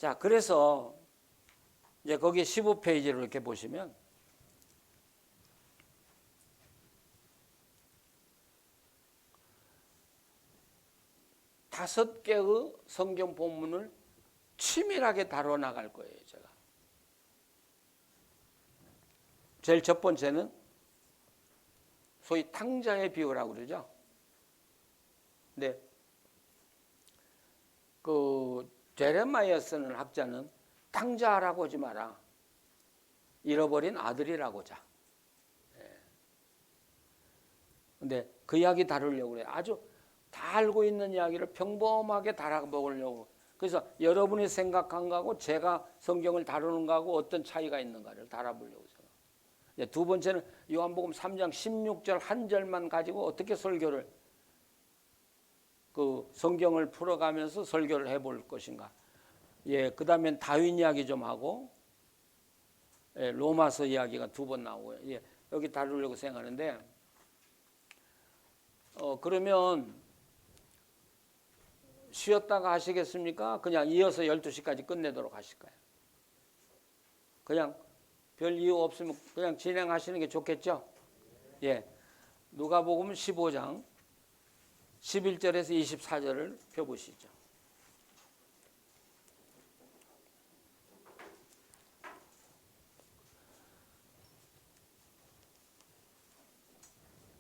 자, 그래서 이제 거기 15페이지를 이렇게 보시면 다섯 개의 성경 본문을 치밀하게 다뤄 나갈 거예요, 제가. 제일 첫 번째는 소위 탕자의 비유라고 그러죠. 근데 그 제레마이아 쓰는 학자는 탕자라고 하지 마라. 잃어버린 아들이라고 하자. 근데 그 이야기 다루려고 그래요. 아주 다 알고 있는 이야기를 평범하게 달아먹으려고. 그래서 여러분이 생각한 거하고 제가 성경을 다루는 거하고 어떤 차이가 있는가를 달아보려고 생각해요. 두 번째는 요한복음 3장 16절 한 절만 가지고 어떻게 설교를 그 성경을 풀어가면서 설교를 해볼 것인가. 예, 그 다음엔 다윈 이야기 좀 하고, 예, 로마서 이야기가 두 번 나오고요. 예, 여기 다루려고 생각하는데, 그러면 쉬었다가 하시겠습니까? 그냥 이어서 12시까지 끝내도록 하실까요? 그냥 별 이유 없으면 그냥 진행하시는 게 좋겠죠? 예, 누가복음 15장 11절에서 24절을 펴보시죠.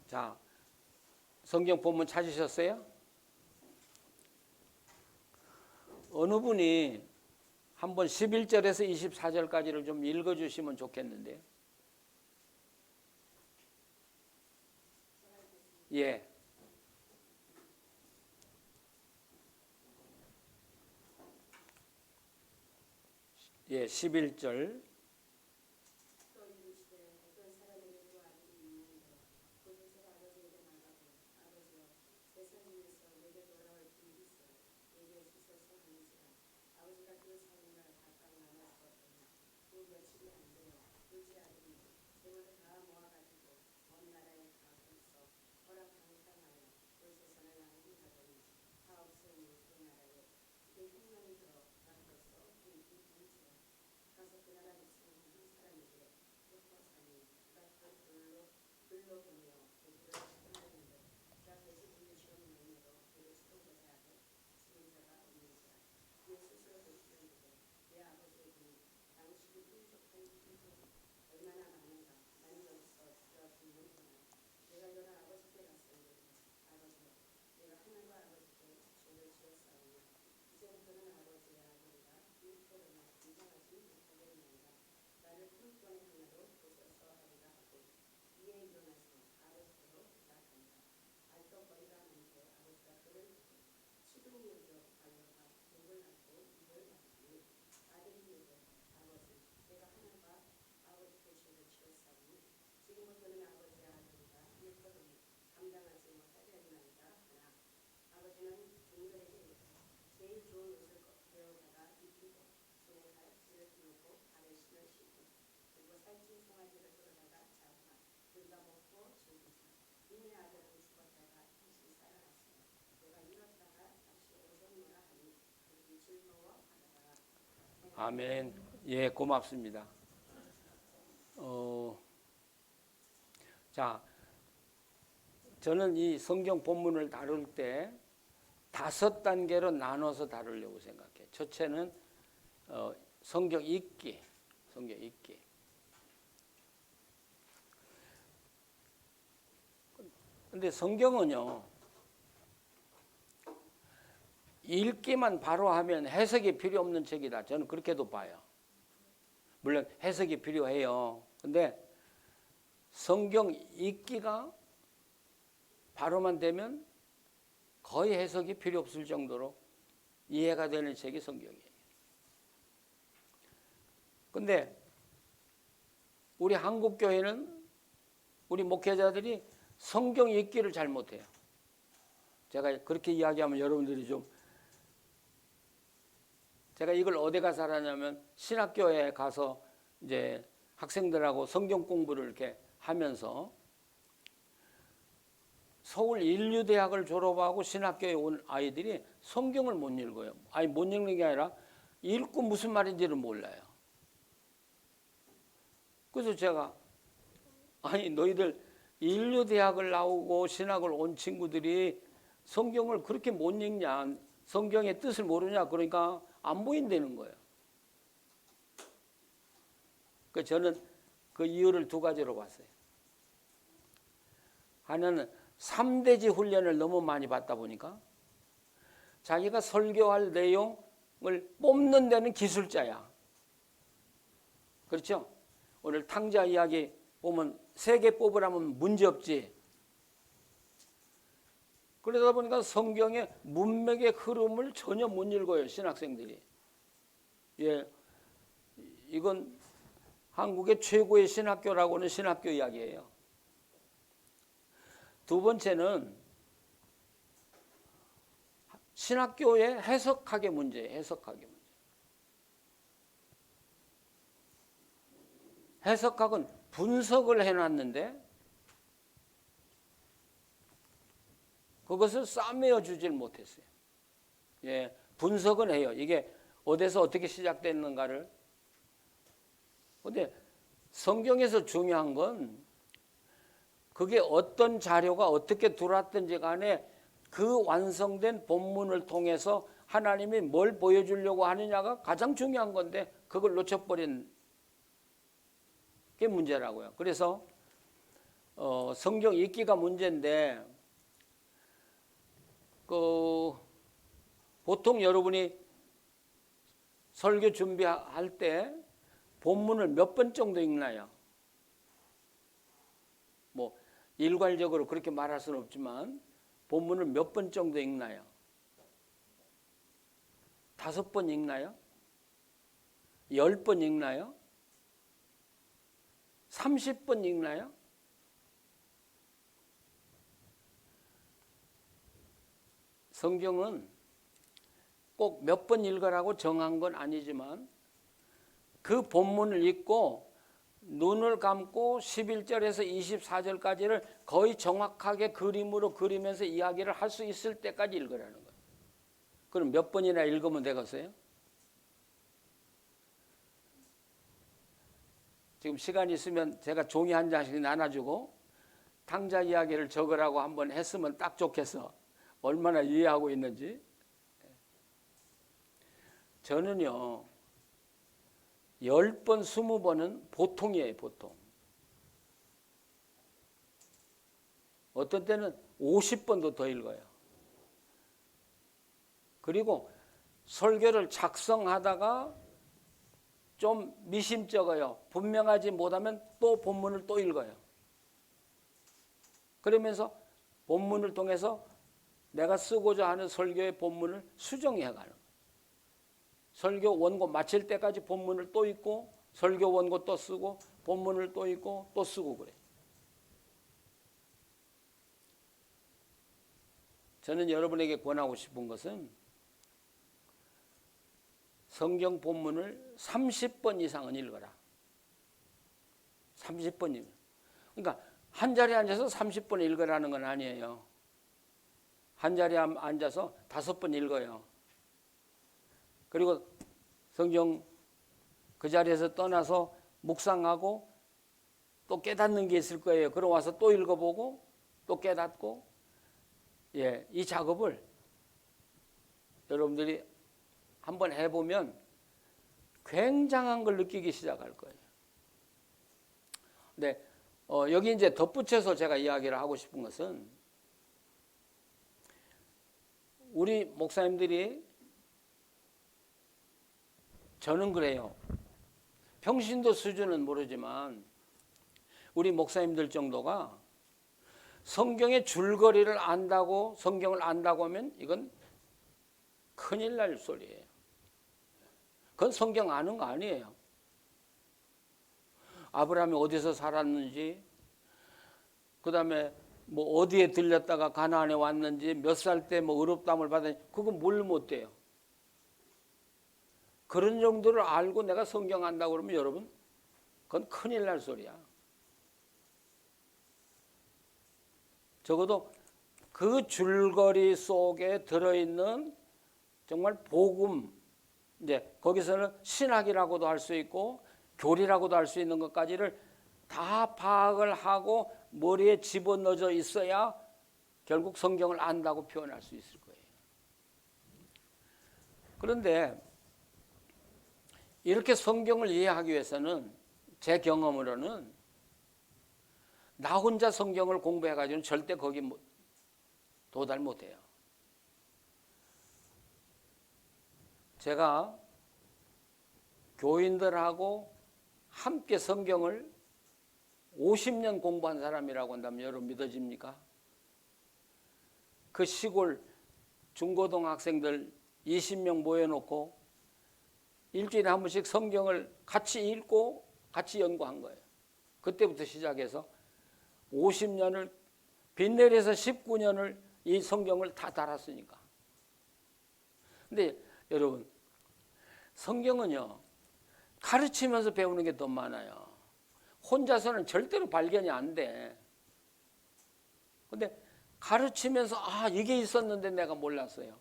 자, 성경 본문 찾으셨어요? 어느 분이 한번 11절에서 24절까지를 좀 읽어주시면 좋겠는데. 예. 예, 11절. 아멘. 예, 고맙습니다. 자, 저는 이 성경 본문을 다룰 때 5단계로 나눠서 다루려고 생각해요. 첫째는 성경 읽기. 근데 성경은요, 읽기만 바로 하면 해석이 필요 없는 책이다. 저는 그렇게도 봐요. 물론 해석이 필요해요. 근데 성경 읽기가 바로만 되면 거의 해석이 필요 없을 정도로 이해가 되는 책이 성경이에요. 근데 우리 한국 교회는 우리 목회자들이 성경 읽기를 잘 못해요. 제가 그렇게 이야기하면 여러분들이 좀, 제가 이걸 어디 가서 하냐면 신학교에 가서 이제 학생들하고 성경 공부를 이렇게 하면서 서울 인류대학을 졸업하고 신학교에 온 아이들이 성경을 못 읽어요. 아니 못 읽는 게 아니라 읽고 무슨 말인지를 몰라요. 그래서 제가 아니 너희들 인류대학을 나오고 신학을 온 친구들이 성경을 그렇게 못 읽냐, 성경의 뜻을 모르냐, 그러니까 안 보인다는 거예요. 그 저는 그 이유를 두 가지로 봤어요. 하나는 3대지 훈련을 너무 많이 받다 보니까 자기가 설교할 내용을 뽑는 데는 기술자야. 그렇죠? 오늘 탕자 이야기 보면 3개 뽑으라면 문제없지. 그러다 보니까 성경의 문맥의 흐름을 전혀 못 읽어요, 신학생들이. 예, 이건 한국의 최고의 신학교라고 하는 신학교 이야기예요. 두 번째는 신학교의 해석학의 문제예요. 해석학의 문제. 해석학은 분석을 해놨는데 그것을 싸매어 주질 못했어요. 예, 분석은 해요. 이게 어디서 어떻게 시작됐는가를. 근데 성경에서 중요한 건 그게 어떤 자료가 어떻게 들어왔든지 간에 그 완성된 본문을 통해서 하나님이 뭘 보여주려고 하느냐가 가장 중요한 건데 그걸 놓쳐버린 게 문제라고요. 그래서 성경 읽기가 문제인데 보통 여러분이 설교 준비할 때 본문을 몇 번 정도 읽나요? 뭐 일괄적으로 그렇게 말할 수는 없지만 본문을 몇 번 정도 읽나요? 5번 읽나요? 10번 읽나요? 30번 읽나요? 성경은 꼭 몇 번 읽으라고 정한 건 아니지만 그 본문을 읽고 눈을 감고 11절에서 24절까지를 거의 정확하게 그림으로 그리면서 이야기를 할 수 있을 때까지 읽으라는 거예요. 그럼 몇 번이나 읽으면 되겠어요? 지금 시간이 있으면 제가 종이 한 장씩 나눠주고 탕자 이야기를 적으라고 한번 했으면 딱 좋겠어. 얼마나 이해하고 있는지. 저는요 10번, 20번은 보통이에요. 보통. 어떤 때는 50번도 더 읽어요. 그리고 설교를 작성하다가 좀 미심쩍어요. 분명하지 못하면 또 본문을 또 읽어요. 그러면서 본문을 통해서 내가 쓰고자 하는 설교의 본문을 수정해 가는 거예요. 설교 원고 마칠 때까지 본문을 또 읽고 설교 원고 또 쓰고 본문을 또 읽고 또 쓰고 그래요. 저는 여러분에게 권하고 싶은 것은 성경 본문을 30번 이상은 읽어라. 30번 읽어라. 그러니까 한 자리에 앉아서 30번 읽으라는 건 아니에요. 한 자리에 앉아서 5번 읽어요. 그리고 성경 그 자리에서 떠나서 묵상하고 또 깨닫는 게 있을 거예요. 그럼 와서 또 읽어보고 또 깨닫고, 예, 이 작업을 여러분들이 한번 해보면 굉장한 걸 느끼기 시작할 거예요. 근데 여기 이제 덧붙여서 제가 이야기를 하고 싶은 것은 우리 목사님들이 저는 그래요. 평신도 수준은 모르지만 우리 목사님들 정도가 성경의 줄거리를 안다고 성경을 안다고 하면 이건 큰일 날 소리예요. 그건 성경 아는 거 아니에요. 아브라함이 어디서 살았는지, 그 다음에 뭐 어디에 들렸다가 가나안에 왔는지, 몇 살 때 뭐 의롭다함을 받았는지 그거 뭘 못해요. 그런 정도를 알고 내가 성경 안다고 그러면 여러분 그건 큰일 날 소리야. 적어도 그 줄거리 속에 들어있는 정말 복음의 이제 거기서는 신학이라고도 할 수 있고 교리라고도 할 수 있는 것까지를 다 파악을 하고 머리에 집어넣어져 있어야 결국 성경을 안다고 표현할 수 있을 거예요. 그런데 이렇게 성경을 이해하기 위해서는 제 경험으로는 나 혼자 성경을 공부해가지고는 절대 거기 도달 못해요. 제가 교인들하고 함께 성경을 50년 공부한 사람이라고 한다면 여러분 믿어집니까? 그 시골 중고등학생들 20명 모여놓고 일주일에 한 번씩 성경을 같이 읽고 같이 연구한 거예요. 그때부터 시작해서 50년을 빗내려서 19년을 이 성경을 다 달았으니까. 근데 여러분 성경은요 가르치면서 배우는 게 더 많아요. 혼자서는 절대로 발견이 안 돼. 근데 가르치면서 이게 있었는데 내가 몰랐어요.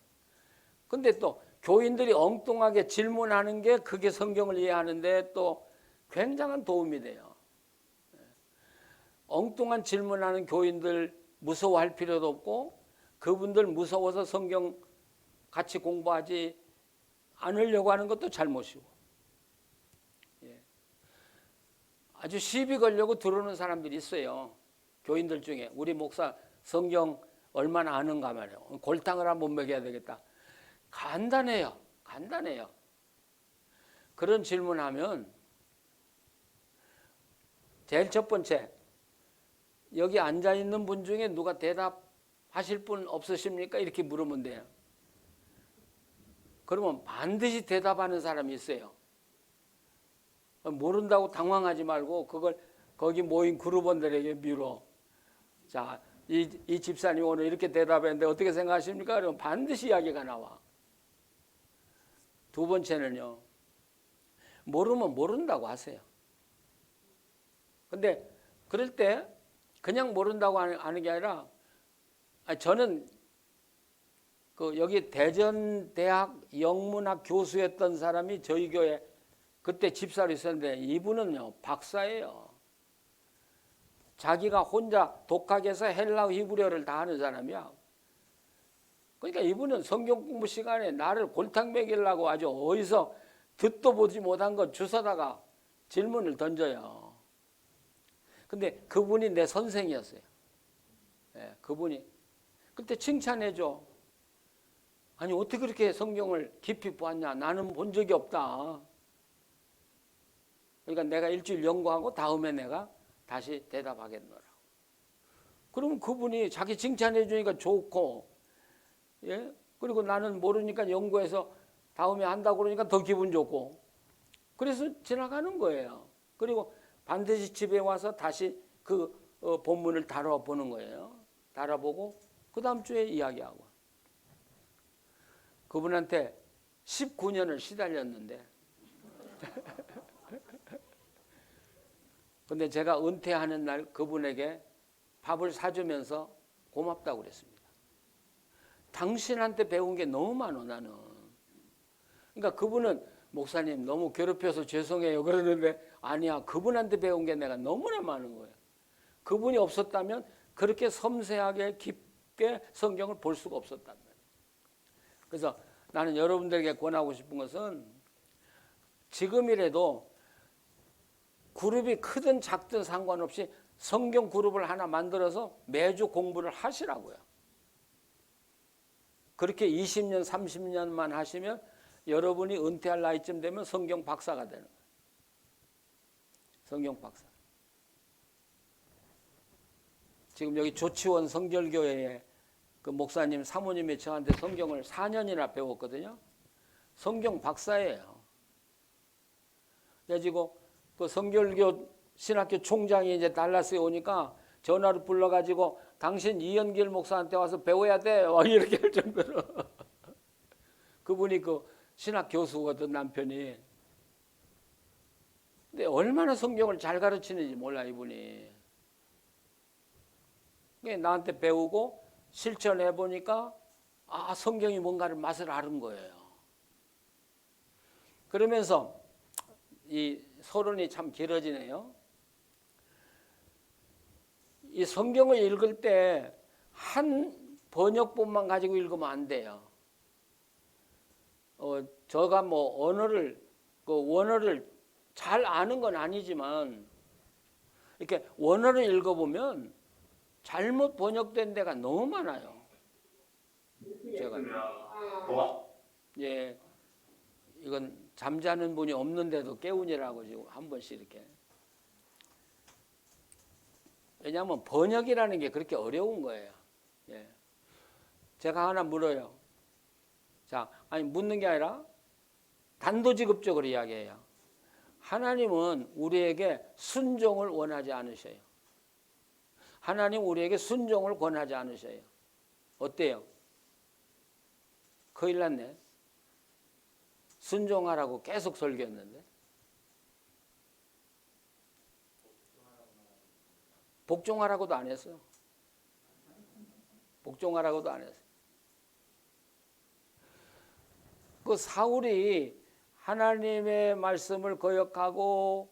근데 또 교인들이 엉뚱하게 질문하는 게 그게 성경을 이해하는데 또 굉장한 도움이 돼요. 엉뚱한 질문하는 교인들 무서워할 필요도 없고 그분들 무서워서 성경 같이 공부하지 않으려고 하는 것도 잘못이고 아주 시비 걸려고 들어오는 사람들이 있어요. 교인들 중에 우리 목사 성경 얼마나 아는가 말이에요. 골탕을 한번 먹여야 되겠다. 간단해요. 간단해요. 그런 질문하면 제일 첫 번째 여기 앉아있는 분 중에 누가 대답하실 분 없으십니까? 이렇게 물으면 돼요. 그러면 반드시 대답하는 사람이 있어요. 모른다고 당황하지 말고 그걸 거기 모인 그룹원들에게 밀어. 자, 이 집사님 오늘 이렇게 대답했는데 어떻게 생각하십니까? 그러면 반드시 이야기가 나와. 두 번째는요. 모르면 모른다고 하세요. 근데 그럴 때 그냥 모른다고 하는 게 아니라 저는 여기 대전대학 영문학 교수였던 사람이 저희 교회 그때 집사로 있었는데 이분은요 박사예요. 자기가 혼자 독학해서 헬라어 히브리어를 다 하는 사람이야. 그러니까 이분은 성경 공부 시간에 나를 골탕 먹이려고 아주 어디서 듣도 보지 못한 것 주워다가 질문을 던져요. 근데 그분이 내 선생이었어요. 네, 그분이 그때 칭찬해줘. 아니 어떻게 그렇게 성경을 깊이 보았냐. 나는 본 적이 없다. 그러니까 내가 일주일 연구하고 다음에 내가 다시 대답하겠노라고. 그러면 그분이 자기 칭찬해 주니까 좋고, 예? 그리고 나는 모르니까 연구해서 다음에 한다고 그러니까 더 기분 좋고, 그래서 지나가는 거예요. 그리고 반드시 집에 와서 다시 그 본문을 다뤄보는 거예요. 다뤄보고 그 다음 주에 이야기하고. 그분한테 19년을 시달렸는데 근데 제가 은퇴하는 날 그분에게 밥을 사주면서 고맙다고 그랬습니다. 당신한테 배운 게 너무 많아 나는. 그러니까 그분은 목사님 너무 괴롭혀서 죄송해요 그러는데 아니야 그분한테 배운 게 내가 너무나 많은 거예요. 그분이 없었다면 그렇게 섬세하게 깊게 성경을 볼 수가 없었단 말이에요. 그래서 나는 여러분들에게 권하고 싶은 것은 지금이라도 그룹이 크든 작든 상관없이 성경 그룹을 하나 만들어서 매주 공부를 하시라고요. 그렇게 20년, 30년만 하시면 여러분이 은퇴할 나이쯤 되면 성경 박사가 되는 거예요. 성경 박사. 지금 여기 조치원 성결교회에 그 목사님, 사모님이 저한테 성경을 4년이나 배웠거든요. 성경 박사예요. 그래가지고 그 성결교 신학교 총장이 이제 달라스에 오니까 전화를 불러가지고 당신 이현길 목사한테 와서 배워야 돼. 이렇게 할 정도로. 그분이 그 신학 교수거든 남편이. 근데 얼마나 성경을 잘 가르치는지 몰라 이분이. 나한테 배우고 실천해 보니까 성경이 뭔가를 맛을 아는 거예요. 그러면서 이 서론이 참 길어지네요. 이 성경을 읽을 때 한 번역본만 가지고 읽으면 안 돼요. 제가 뭐 원어를 잘 아는 건 아니지만 이렇게 원어를 읽어보면 잘못 번역된 데가 너무 많아요. 제가 예, 이건 잠자는 분이 없는데도 깨우니라고 지금 한 번씩 이렇게. 왜냐하면 번역이라는 게 그렇게 어려운 거예요. 예. 제가 하나 물어요. 자, 아니 묻는 게 아니라 단도직입적으로 이야기해요. 하나님은 우리에게 순종을 원하지 않으셔요. 하나님 우리에게 순종을 권하지 않으셔요. 어때요? 큰일 났네. 순종하라고 계속 설교했는데. 복종하라고도 안 했어요. 복종하라고도 안 했어요. 그 사울이 하나님의 말씀을 거역하고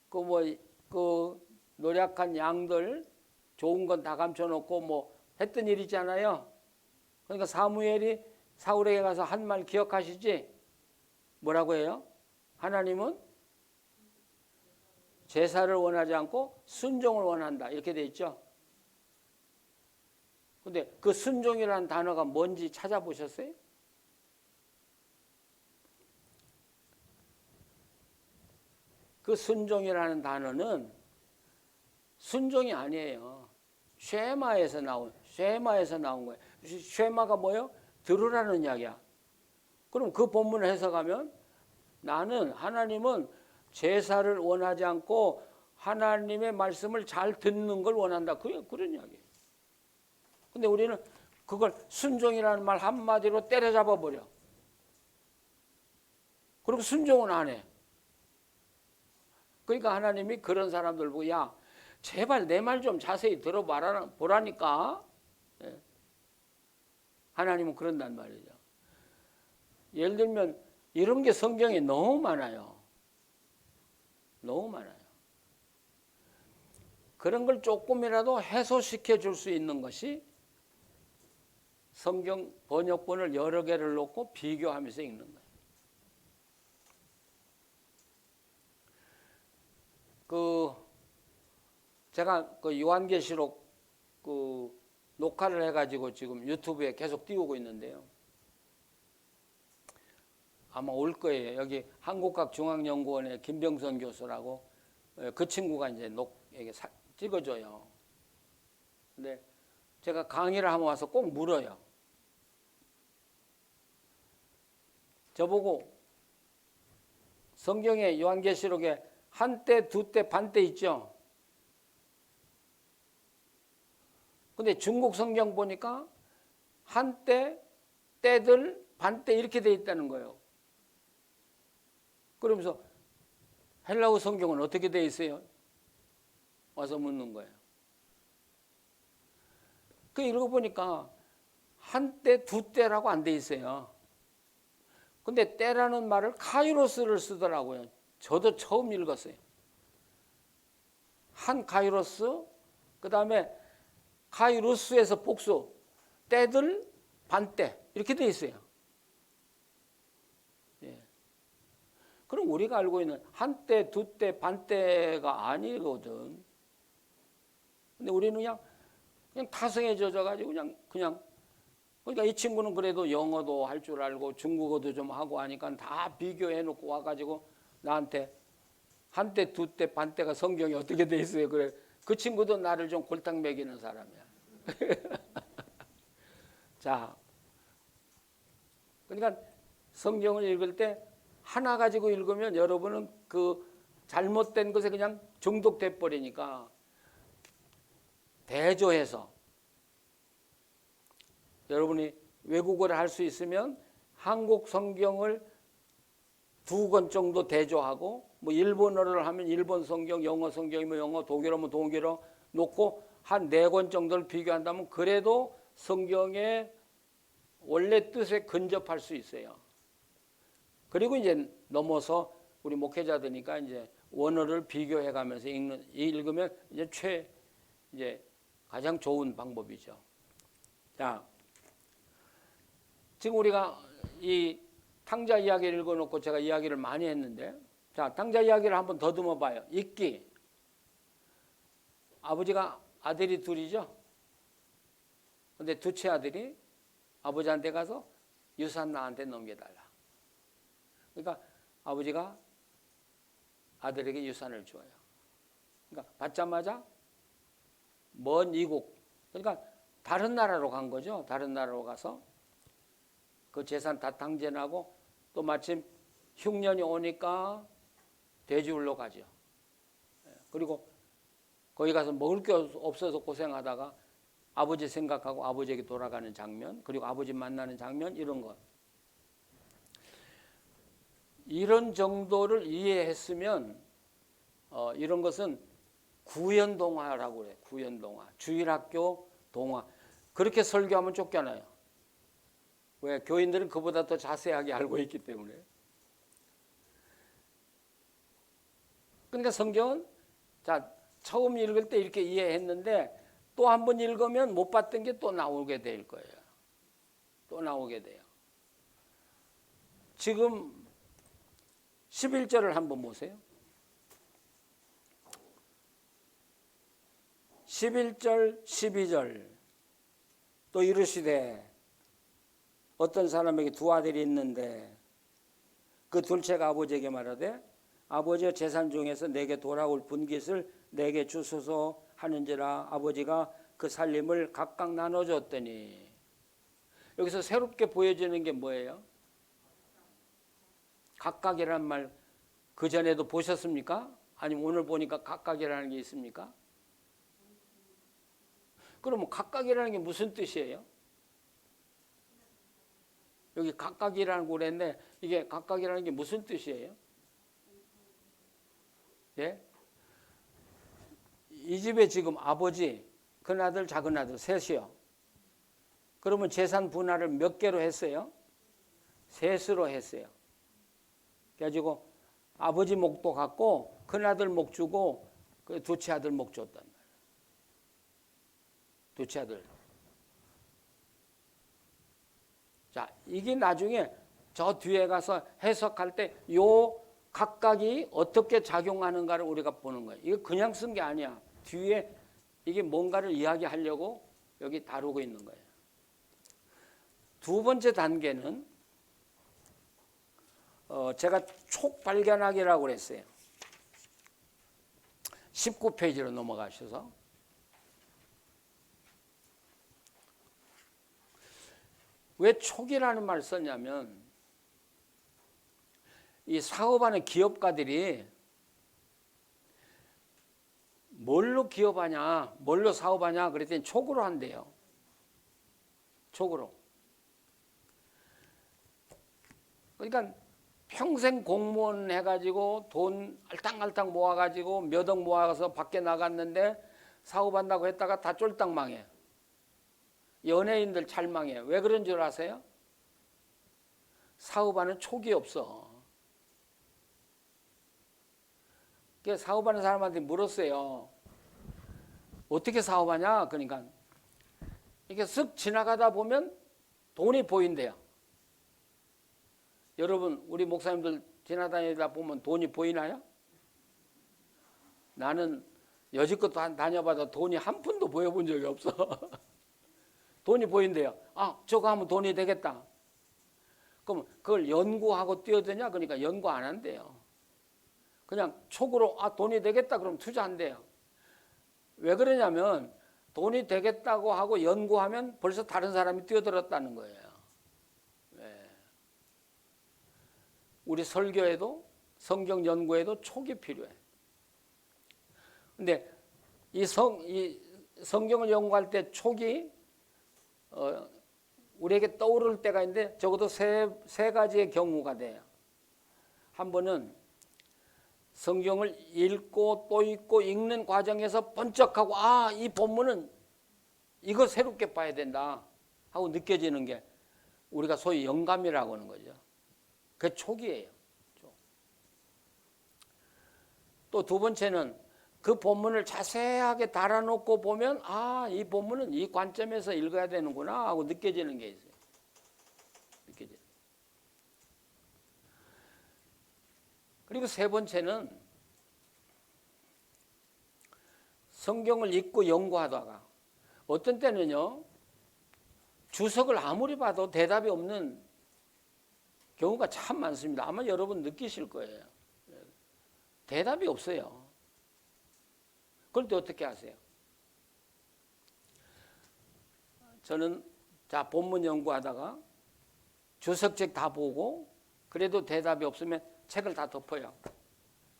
그 노력한 양들 좋은 건 다 감춰놓고 뭐 했던 일 있잖아요. 그러니까 사무엘이 사울에게 가서 한 말 기억하시지? 뭐라고 해요? 하나님은 제사를 원하지 않고 순종을 원한다. 이렇게 돼 있죠. 근데 그 순종이라는 단어가 뭔지 찾아보셨어요? 그 순종이라는 단어는 순종이 아니에요. 쉐마에서 나온 거예요. 쉐마가 뭐예요? 들으라는 이야기야. 그럼 그 본문을 해석하면 나는 하나님은 제사를 원하지 않고 하나님의 말씀을 잘 듣는 걸 원한다. 그런 이야기예요. 근데 우리는 그걸 순종이라는 말 한마디로 때려잡아 버려. 그리고 순종은 안 해. 그러니까 하나님이 그런 사람들 보고 야 제발 내 말 좀 자세히 들어보라니까. 예. 하나님은 그런단 말이죠. 예를 들면 이런 게 성경에 너무 많아요. 너무 많아요. 그런 걸 조금이라도 해소시켜 줄 수 있는 것이 성경 번역본을 여러 개를 놓고 비교하면서 읽는 거예요. 제가 요한계시록 녹화를 해가지고 지금 유튜브에 계속 띄우고 있는데요. 아마 올 거예요. 여기 한국학중앙연구원의 김병선 교수라고 그 친구가 이제 찍어줘요. 근데 제가 강의를 하면 와서 꼭 물어요. 저보고 성경의 요한계시록에 한때, 두때, 반때 있죠. 근데 중국 성경 보니까 한때, 때들, 반때 이렇게 돼 있다는 거예요. 그러면서 헬라어 성경은 어떻게 돼 있어요? 와서 묻는 거예요. 그 읽어보니까 한때, 두때라고 안 돼 있어요. 근데 때라는 말을 카이로스를 쓰더라고요. 저도 처음 읽었어요. 한 카이로스, 그 다음에 카이루스에서 복수, 때들, 반때 이렇게 돼 있어요. 예. 그럼 우리가 알고 있는 한때, 두때, 반때가 아니거든. 근데 우리는 그냥 타성에 젖어가지고 그냥 그러니까 이 친구는 그래도 영어도 할 줄 알고 중국어도 좀 하고 하니까 다 비교해 놓고 와가지고 나한테 한때, 두때, 반때가 성경에 어떻게 돼 있어요? 그래. 그 친구도 나를 좀 골탕 먹이는 사람이야. 자, 그러니까 성경을 읽을 때 하나 가지고 읽으면 여러분은 그 잘못된 것에 그냥 중독돼 버리니까 대조해서 여러분이 외국어를 할 수 있으면 한국 성경을 2권 정도 대조하고 뭐 일본어를 하면 일본 성경, 영어 성경이면 영어, 독일어면 독일어 놓고 한 4권 정도를 비교한다면 그래도 성경의 원래 뜻에 근접할 수 있어요. 그리고 이제 넘어서 우리 목회자들이니까 이제 원어를 비교해 가면서 읽으면 이제 가장 좋은 방법이죠. 자, 지금 우리가 이 탕자 이야기를 읽어놓고 제가 이야기를 많이 했는데, 자, 탕자 이야기를 한번 더듬어 봐요. 읽기. 아버지가 아들이 둘이죠. 근데 둘째 아들이 아버지한테 가서 유산 나한테 넘겨달라. 그러니까 아버지가 아들에게 유산을 줘요. 그러니까 받자마자 먼 이국, 그러니까 다른 나라로 간 거죠. 다른 나라로 가서 그 재산 다 탕진하고 또 마침 흉년이 오니까 돼지울로 가죠. 그리고 거기 가서 먹을 게 없어서 고생하다가 아버지 생각하고 아버지에게 돌아가는 장면, 그리고 아버지 만나는 장면, 이런 것. 이런 정도를 이해했으면 이런 것은 구연동화라고 그래요. 구연동화. 주일학교 동화. 그렇게 설교하면 쫓겨나요. 왜? 교인들은 그보다 더 자세하게 알고 있기 때문에. 그러니까 성경은 자, 처음 읽을 때 이렇게 이해했는데 또 한 번 읽으면 못 봤던 게 또 나오게 될 거예요. 또 나오게 돼요. 지금 11절을 한번 보세요. 11절, 12절. 또 이르시되 어떤 사람에게 두 아들이 있는데 그 둘째가 아버지에게 말하되 아버지의 재산 중에서 내게 돌아올 분깃을 내게 주소서 하는지라. 아버지가 그 살림을 각각 나눠줬더니. 여기서 새롭게 보여지는 게 뭐예요? 각각이라는 말 그전에도 보셨습니까? 아니면 오늘 보니까 각각이라는 게 있습니까? 그러면 각각이라는 게 무슨 뜻이에요? 여기 각각이라는 거 그랬는데 이게 각각이라는 게 무슨 뜻이에요? 예? 이 집에 지금 아버지, 큰아들, 작은아들 셋이요. 그러면 재산 분할을 몇 개로 했어요? 셋으로 했어요. 그래가지고 아버지 목도 갖고 큰아들 목 주고 그 둘째 아들 목 줬단 말이에요. 둘째 아들. 자, 이게 나중에 저 뒤에 가서 해석할 때 요 각각이 어떻게 작용하는가를 우리가 보는 거예요. 이거 그냥 쓴 게 아니야. 뒤에 이게 뭔가를 이야기하려고 여기 다루고 있는 거예요. 두 번째 단계는 제가 촉발견하기라고 그랬어요. 19페이지로 넘어가셔서 왜 촉이라는 말을 썼냐면 이 사업하는 기업가들이 뭘로 기업하냐, 뭘로 사업하냐 그랬더니 촉으로 한대요. 촉으로. 그러니까 평생 공무원 해가지고 돈 알탕알탕 모아가지고 몇 억 모아서 밖에 나갔는데 사업한다고 했다가 다 쫄딱 망해. 연예인들 잘 망해. 왜 그런 줄 아세요? 사업하는 촉이 없어. 그래서 사업하는 사람한테 물었어요. 어떻게 사업하냐? 그러니까 이렇게 쓱 지나가다 보면 돈이 보인대요. 여러분, 우리 목사님들 지나다니다 보면 돈이 보이나요? 나는 여지껏 다녀봐도 돈이 한 푼도 보여본 적이 없어. 돈이 보인대요. 아, 저거 하면 돈이 되겠다. 그럼 그걸 연구하고 뛰어드냐? 그러니까 연구 안 한대요. 그냥 촉으로 아, 돈이 되겠다 그럼 투자한대요. 왜 그러냐면 돈이 되겠다고 하고 연구하면 벌써 다른 사람이 뛰어들었다는 거예요. 네. 우리 설교에도 성경 연구에도 촉이 필요해. 근데 이 성경을 연구할 때 촉이 우리에게 떠오를 때가 있는데 적어도 세 가지의 경우가 돼요. 한 번은 성경을 읽고 또 읽고 읽는 과정에서 번쩍하고 아, 이 본문은 이거 새롭게 봐야 된다 하고 느껴지는 게 우리가 소위 영감이라고 하는 거죠. 그 촉이에요. 또 두 번째는 그 본문을 자세하게 달아놓고 보면 이 본문은 이 관점에서 읽어야 되는구나 하고 느껴지는 게 있어요. 느껴져요. 그리고 세 번째는 성경을 읽고 연구하다가 어떤 때는요, 주석을 아무리 봐도 대답이 없는 경우가 참 많습니다. 아마 여러분 느끼실 거예요. 대답이 없어요. 그럴 때 어떻게 하세요? 저는 본문 연구하다가 주석책 다 보고 그래도 대답이 없으면 책을 다 덮어요.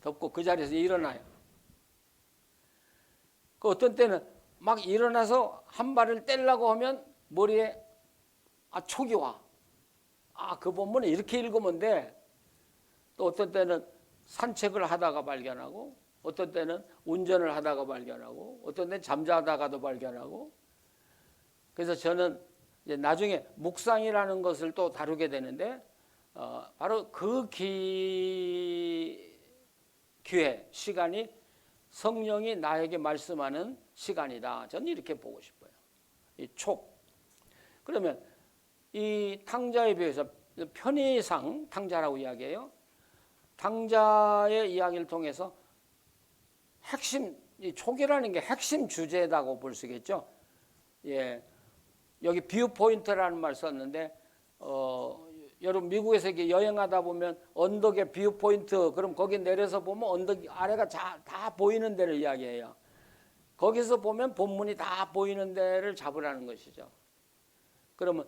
덮고 그 자리에서 일어나요. 그 어떤 때는 막 일어나서 한 발을 떼려고 하면 머리에 촉이 와. 그 본문을 이렇게 읽으면 돼. 또 어떤 때는 산책을 하다가 발견하고 어떤 때는 운전을 하다가 발견하고 어떤 때는 잠자다가도 발견하고 그래서 저는 이제 나중에 묵상이라는 것을 또 다루게 되는데 바로 그 기회 시간이 성령이 나에게 말씀하는 시간이다. 저는 이렇게 보고 싶어요. 이 촉. 그러면 이 탕자에 비해서 편의상 탕자라고 이야기해요. 탕자의 이야기를 통해서 핵심, 이 촉이라는 게 핵심 주제다고 볼 수 있겠죠. 예, 여기 뷰 포인트라는 말 썼는데 여러분 미국에서 이렇게 여행하다 보면 언덕에 뷰 포인트, 그럼 거기 내려서 보면 언덕 아래가 다 보이는 데를 이야기해요. 거기서 보면 본문이 다 보이는 데를 잡으라는 것이죠. 그러면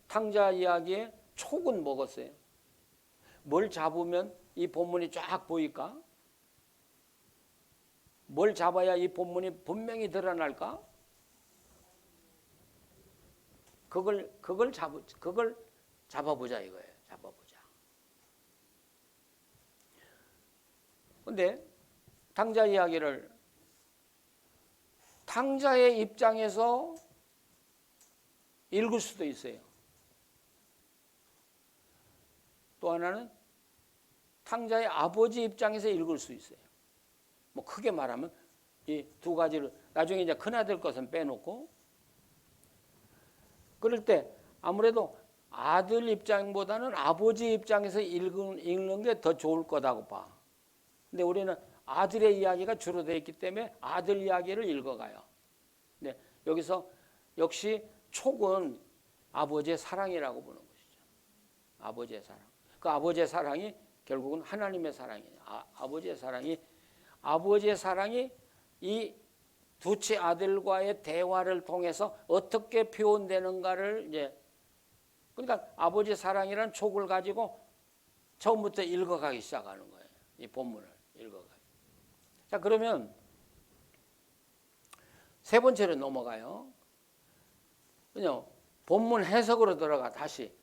탕자 이야기의 촉은 뭐겠어요? 뭘 잡으면 이 본문이 쫙 보일까? 뭘 잡아야 이 본문이 분명히 드러날까? 그걸 잡아보자 이거예요. 잡아보자. 근데 탕자 이야기를 탕자의 입장에서 읽을 수도 있어요. 또 하나는 탕자의 아버지 입장에서 읽을 수 있어요. 뭐 크게 말하면 이 두 가지를 나중에 이제 큰아들 것은 빼놓고 그럴 때 아무래도 아들 입장보다는 아버지 입장에서 읽는 게 더 좋을 거다고 봐. 근데 우리는 아들의 이야기가 주로 되어 있기 때문에 아들 이야기를 읽어가요. 근데 여기서 역시 촉은 아버지의 사랑이라고 보는 것이죠. 아버지의 사랑. 그 아버지의 사랑이 결국은 하나님의 사랑이에요. 아버지의 사랑이 이 두째 아들과의 대화를 통해서 어떻게 표현되는가를 이제 그러니까 아버지의 사랑이라는 촉을 가지고 처음부터 읽어가기 시작하는 거예요. 이 본문을 읽어가기. 자, 그러면 세 번째로 넘어가요. 그냥 본문 해석으로 들어가 다시